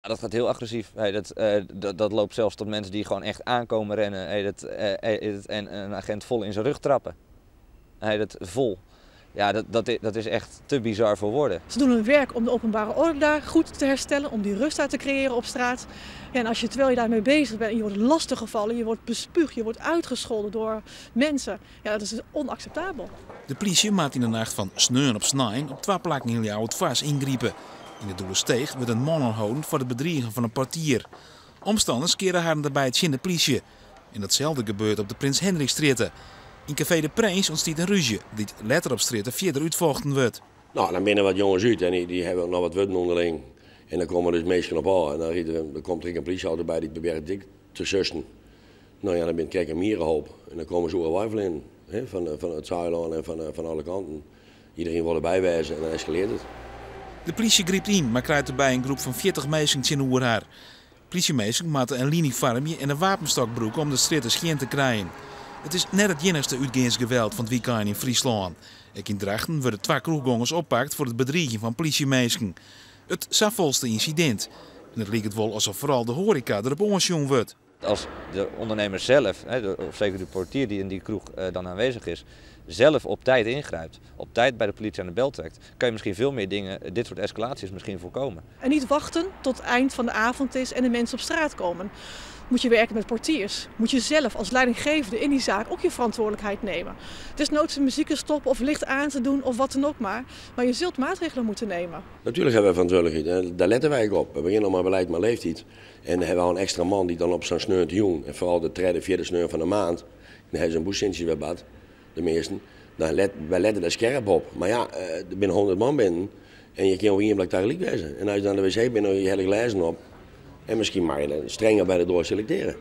Dat gaat heel agressief. Dat loopt zelfs tot mensen die gewoon echt aankomen rennen en een agent vol in zijn rug trappen. Vol. Ja, dat is echt te bizar voor woorden. Ze doen hun werk om de openbare orde daar goed te herstellen, om die rust daar te creëren op straat. Ja, en terwijl je daarmee bezig bent en je wordt lastiggevallen, je wordt bespuugd, je wordt uitgescholden door mensen. Ja, dat is onacceptabel. De politie maakt in de nacht van sneun op snijn op 2 plekken in Ljouwert vast ingrijpen. In de Doelensteeg wordt een man aangehouden voor het bedriegen van een portier. Omstanders keren haar daarbij het in de politie. En datzelfde gebeurt op de Prins Hendrikstraat. In Café de Prins ontstaat een ruzie die later op straat verder uitvochten wordt. Nou, dan binnen wat jongens uit en die hebben nog wat woorden onderling. En dan komen dus mensen op aan en dan komt er een politieauto bij die probeert dik te sussen. Nou ja, dan ben ik een mierenhoop. En dan komen zo een wijfel in, van het Zuiland en van alle kanten. Iedereen wordt erbij wijzen en dan escaleert het. De politie grijpt in, maar krijgt erbij een groep van 40 meisjes in oer haar. Politiemeisjes maken een liniefarmje en een wapenstokbroek om de strijd schijn te krijgen. Het is net het enigste uitgaansgeweld van het weekend in Friesland. In Drachten worden 2 kroeggangers oppakt voor het bedriegen van politiemeisjes. Het zoveelste incident. En het lijkt het wel alsof vooral de horeca erop ongesjoen wordt. Als de ondernemer zelf, of zeker de portier die in die kroeg dan aanwezig is, zelf op tijd ingrijpt, op tijd bij de politie aan de bel trekt, kan je misschien veel meer dingen, dit soort escalaties misschien voorkomen. En niet wachten tot het eind van de avond is en de mensen op straat komen. Moet je werken met portiers. Moet je zelf als leidinggevende in die zaak ook je verantwoordelijkheid nemen. Het is nooit muziek te stoppen of licht aan te doen of wat dan ook maar je zult maatregelen moeten nemen. Natuurlijk hebben we verantwoordelijkheid. Daar letten wij op. We beginnen maar beleid, maar leeftijd. En dan hebben we een extra man die dan op zo'n sneur te doen. En vooral de 3e, 4e sneur van de maand. Dan hebben ze een boescentje bij bad. De meesten. Wij letten daar scherp op. Maar ja, er binnen 100 man binnen. En je kan ook hier tegelijk wezen. En als je dan de wc bent, dan je hele glazen op. En misschien mag je strenger bij de door selecteren.